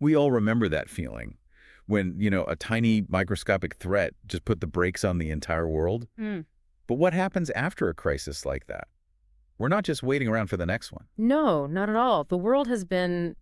We all remember that feeling when, a tiny microscopic threat just put the brakes on the entire world. Mm. But what happens after a crisis like that? We're not just waiting around for the next one. No, not at all. The world has been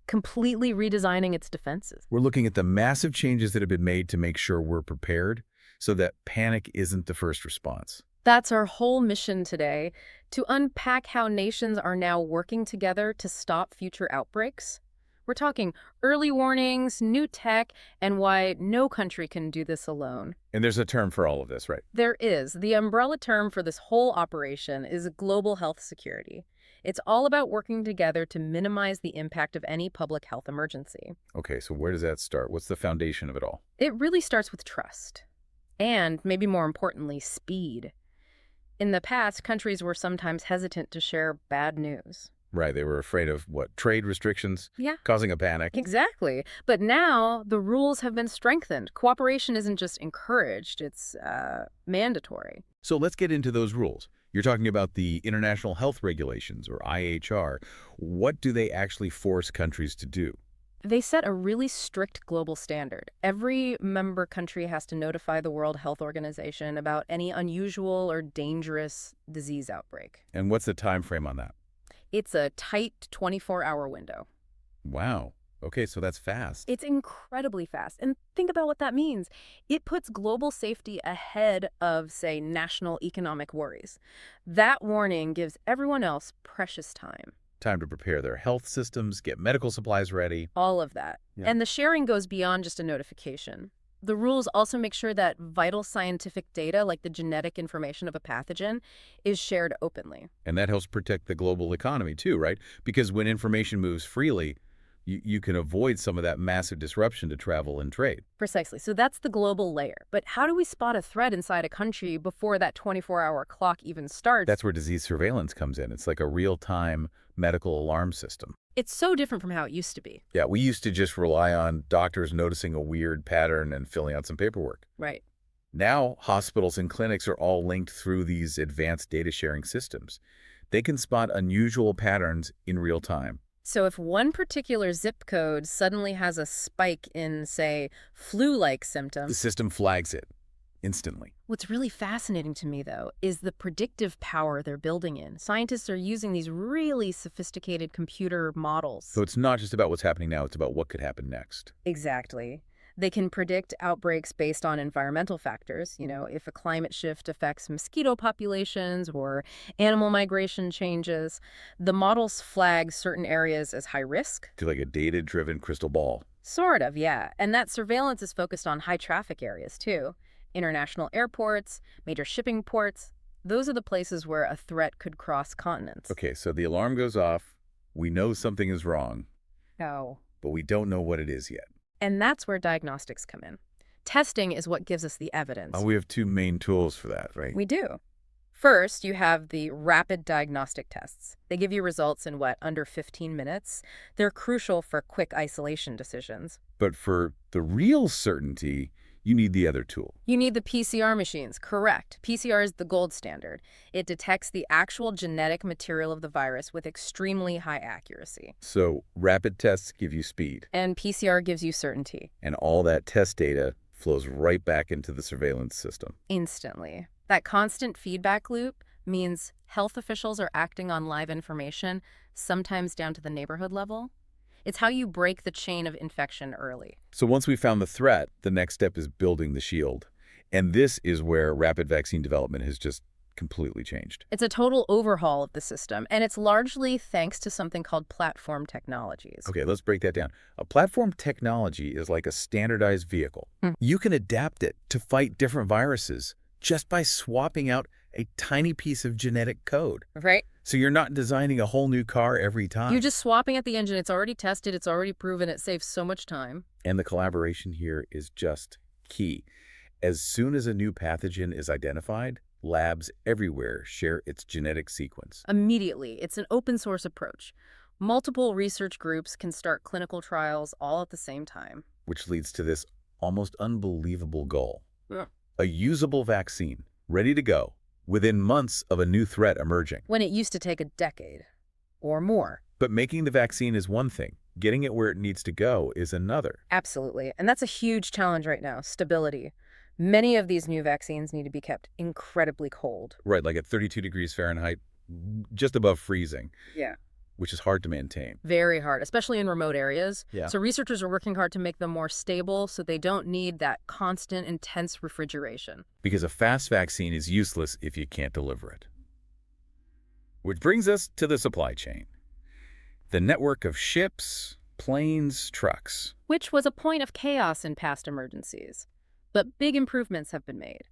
completely redesigning its defenses. We're looking at the massive changes that have been made to make sure we're prepared so that panic isn't the first response. That's our whole mission today, to unpack how nations are now working together to stop future outbreaks. We're talking early warnings, new tech, and why no country can do this alone. And there's a term for all of this, right? There is. The umbrella term for this whole operation is global health security. It's all about working together to minimize the impact of any public health emergency. Okay, so where does that start? What's the foundation of it all? It really starts with trust. And, maybe more importantly, speed. In the past, countries were sometimes hesitant to share bad news. Right, they were afraid of what? Trade restrictions? Yeah. Causing a panic? Exactly. But now, the rules have been strengthened. Cooperation isn't just encouraged, it's mandatory. So let's get into those rules. You're talking about the International Health Regulations, or IHR. What do they actually force countries to do? They set a really strict global standard. Every member country has to notify the World Health Organization about any unusual or dangerous disease outbreak. And what's the time frame on that? It's a tight 24-hour window. Wow. Okay, so that's fast. It's incredibly fast. And think about what that means. It puts global safety ahead of, say, national economic worries. That warning gives everyone else precious time. Time to prepare their health systems, get medical supplies ready. All of that. Yeah. And the sharing goes beyond just a notification. The rules also make sure that vital scientific data, like the genetic information of a pathogen, is shared openly. And that helps protect the global economy too, right? Because when information moves freely, you can avoid some of that massive disruption to travel and trade. Precisely. So that's the global layer. But how do we spot a threat inside a country before that 24-hour clock even starts? That's where disease surveillance comes in. It's like a real-time medical alarm system. It's so different from how it used to be. Yeah, we used to just rely on doctors noticing a weird pattern and filling out some paperwork. Right. Now, hospitals and clinics are all linked through these advanced data sharing systems. They can spot unusual patterns in real time. So if one particular zip code suddenly has a spike in, say, flu-like The symptoms, system flags it instantly. what's really fascinating to me, though, is the predictive power they're building in. Scientists are using these really sophisticated computer models. So it's not just about what's happening now, it's about what could happen next. Exactly. They can predict outbreaks based on environmental factors. If a climate shift affects mosquito populations or animal migration changes, the models flag certain areas as high risk. To like a data-driven crystal ball. Sort of, yeah. And that surveillance is focused on high traffic areas, too. International airports, major shipping ports. Those are the places where a threat could cross continents. Okay, so the alarm goes off. We know something is wrong, Oh. but we don't know what it is yet. And that's where diagnostics come in. Testing is what gives us the evidence. We have two main tools for that, right? We do. First, you have the rapid diagnostic tests. They give you results in, under 15 minutes? They're crucial for quick isolation decisions. But for the real certainty, you need the other tool. You need the PCR machines, correct. PCR is the gold standard. It detects the actual genetic material of the virus with extremely high accuracy. So rapid tests give you speed. And PCR gives you certainty. And all that test data flows right back into the surveillance system. Instantly. That constant feedback loop means health officials are acting on live information, sometimes down to the neighborhood level. It's how you break the chain of infection early. So once we found the threat, the next step is building the shield. And this is where rapid vaccine development has just completely changed. It's a total overhaul of the system, and it's largely thanks to something called platform technologies. Okay, let's break that down. A platform technology is like a standardized vehicle. You can adapt it to fight different viruses just by swapping out a tiny piece of genetic code. Right? So you're not designing a whole new car every time. You're just swapping at the engine. It's already tested. It's already proven. It saves so much time. And the collaboration here is just key. As soon as a new pathogen is identified, labs everywhere share its genetic sequence. Immediately. It's an open source approach. Multiple research groups can start clinical trials all at the same time. Which leads to this almost unbelievable goal. Yeah. A usable vaccine, ready to go, within months of a new threat emerging. When it used to take a decade or more. But making the vaccine is one thing. Getting it where it needs to go is another. Absolutely. And that's a huge challenge right now, stability. Many of these new vaccines need to be kept incredibly cold. Right, like at 32 degrees Fahrenheit, just above freezing, Yeah. which is hard to maintain. Very hard, especially in remote areas. Yeah. So researchers are working hard to make them more stable so they don't need that constant, intense refrigeration. Because a fast vaccine is useless if you can't deliver it. Which brings us to the supply chain. The network of ships, planes, trucks. Which was a point of chaos in past emergencies. But big improvements have been made.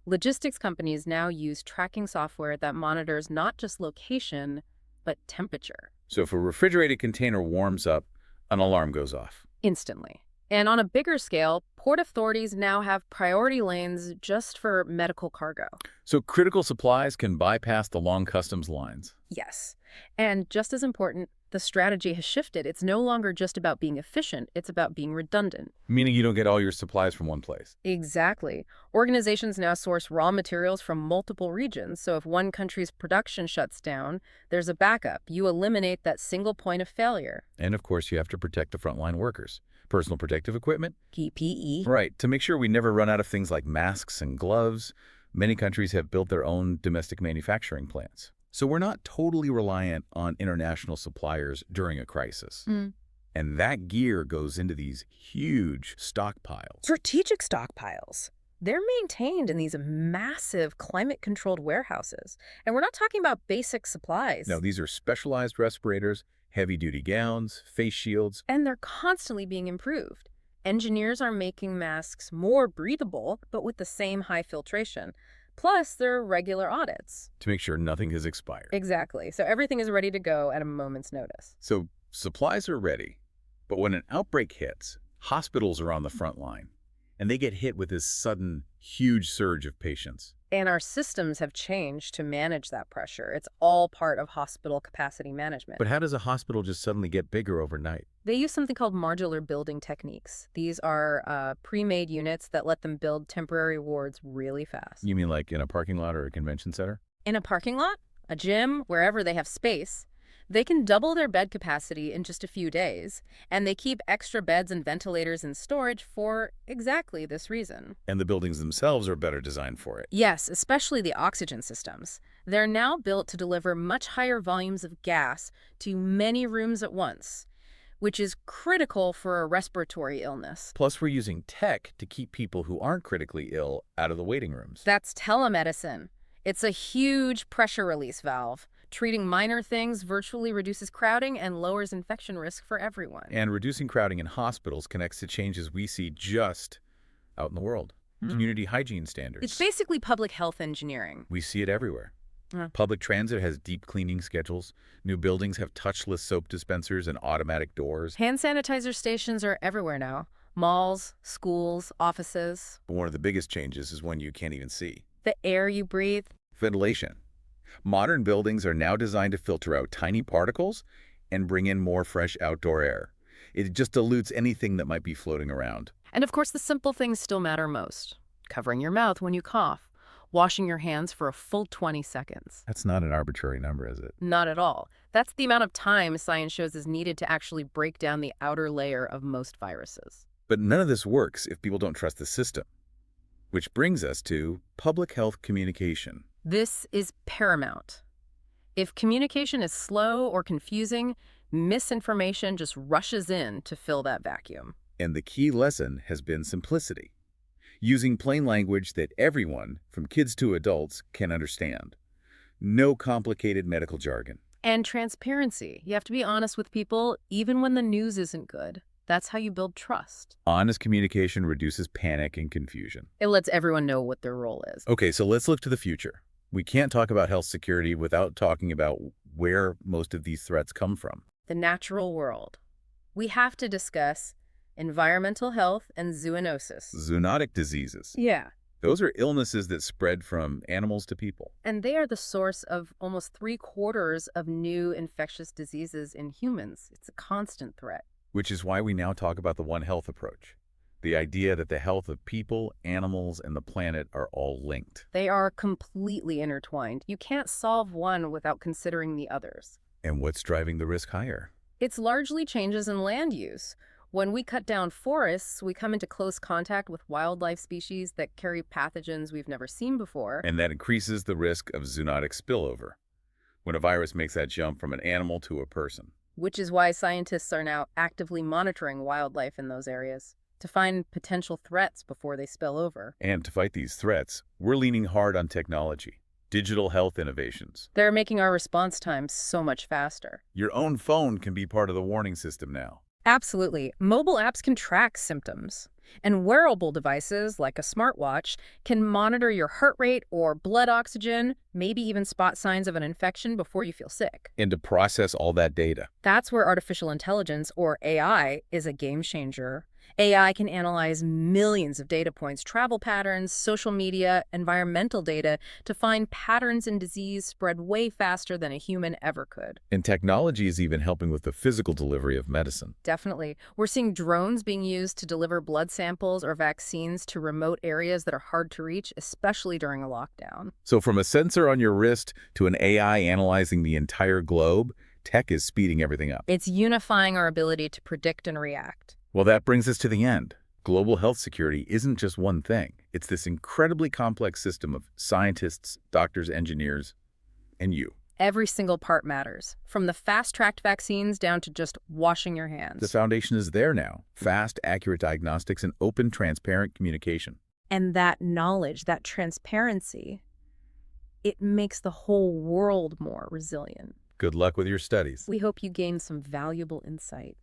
Logistics companies now use tracking software that monitors not just location, but temperature. So if a refrigerated container warms up, an alarm goes off. Instantly. And on a bigger scale, port authorities now have priority lanes just for medical cargo. So critical supplies can bypass the long customs lines. Yes. And just as important, the strategy has shifted. It's no longer just about being efficient, it's about being redundant. Meaning you don't get all your supplies from one place. Exactly. Organizations now source raw materials from multiple regions, so if one country's production shuts down, there's a backup. You eliminate that single point of failure. And of course, you have to protect the frontline workers. Personal protective equipment. PPE. Right, to make sure we never run out of things like masks and gloves. Many countries have built their own domestic manufacturing plants. So we're not totally reliant on international suppliers during a crisis. And that gear goes into these huge stockpiles. Strategic stockpiles. They're maintained in these massive climate-controlled warehouses. And we're not talking about basic supplies. No, these are specialized respirators, heavy-duty gowns, face shields. And they're constantly being improved. Engineers are making masks more breathable, but with the same high filtration. Plus, there are regular audits. To make sure nothing has expired. Exactly. So everything is ready to go at a moment's notice. So supplies are ready. But when an outbreak hits, hospitals are on the front line. And they get hit with this sudden, huge surge of patients. And our systems have changed to manage that pressure. It's all part of hospital capacity management. But how does a hospital just suddenly get bigger overnight? They use something called modular building techniques. These are pre-made units that let them build temporary wards really fast. You mean like in a parking lot or a convention center? In a parking lot, a gym, wherever they have space, they can double their bed capacity in just a few days, and they keep extra beds and ventilators in storage for exactly this reason. And the buildings themselves are better designed for it. Yes, especially the oxygen systems. They're now built to deliver much higher volumes of gas to many rooms at once, which is critical for a respiratory illness. Plus, we're using tech to keep people who aren't critically ill out of the waiting rooms. That's telemedicine. It's a huge pressure release valve. Treating minor things virtually reduces crowding and lowers infection risk for everyone. And reducing crowding in hospitals connects to changes we see just out in the world. Community hygiene standards. It's basically public health engineering. We see it everywhere. Yeah. Public transit has deep cleaning schedules. New buildings have touchless soap dispensers and automatic doors. Hand sanitizer stations are everywhere now. Malls, schools, offices. But one of the biggest changes is one you can't even see. The air you breathe. Ventilation. Modern buildings are now designed to filter out tiny particles and bring in more fresh outdoor air. It just dilutes anything that might be floating around. And of course, the simple things still matter most. Covering your mouth when you cough. Washing your hands for a full 20 seconds. That's not an arbitrary number, is it? Not at all. That's the amount of time science shows is needed to actually break down the outer layer of most viruses. But none of this works if people don't trust the system. Which brings us to public health communication. This is paramount. If communication is slow or confusing, misinformation just rushes in to fill that vacuum. And the key lesson has been simplicity. Using plain language that everyone, from kids to adults, can understand. No complicated medical jargon. And transparency. You have to be honest with people, even when the news isn't good. That's how you build trust. Honest communication reduces panic and confusion. It lets everyone know what their role is. Okay, so let's look to the future. We can't talk about health security without talking about where most of these threats come from. The natural world. We have to discuss environmental health and zoonosis. Zoonotic diseases. Yeah. Those are illnesses that spread from animals to people. And they are the source of almost 3/4 of new infectious diseases in humans. It's a constant threat. Which is why we now talk about the One Health approach. The idea that the health of people, animals, and the planet are all linked. They are completely intertwined. You can't solve one without considering the others. And what's driving the risk higher? It's largely changes in land use. When we cut down forests, we come into close contact with wildlife species that carry pathogens we've never seen before. And that increases the risk of zoonotic spillover when a virus makes that jump from an animal to a person. Which is why scientists are now actively monitoring wildlife in those areas to find potential threats before they spill over. And to fight these threats, we're leaning hard on technology, digital health innovations. They're making our response times so much faster. Your own phone can be part of the warning system now. Absolutely. Mobile apps can track symptoms, and wearable devices like a smartwatch can monitor your heart rate or blood oxygen, maybe even spot signs of an infection before you feel sick. And to process all that data. That's where artificial intelligence, or AI, is a game changer. AI can analyze millions of data points, travel patterns, social media, environmental data to find patterns in disease spread way faster than a human ever could. And technology is even helping with the physical delivery of medicine. Definitely. We're seeing drones being used to deliver blood samples or vaccines to remote areas that are hard to reach, especially during a lockdown. So from a sensor on your wrist to an AI analyzing the entire globe, tech is speeding everything up. It's unifying our ability to predict and react. Well, that brings us to the end. Global health security isn't just one thing. It's this incredibly complex system of scientists, doctors, engineers, and you. Every single part matters, from the fast-tracked vaccines down to just washing your hands. The foundation is there now. Fast, accurate diagnostics and open, transparent communication. And that knowledge, that transparency, it makes the whole world more resilient. Good luck with your studies. We hope you gain some valuable insight.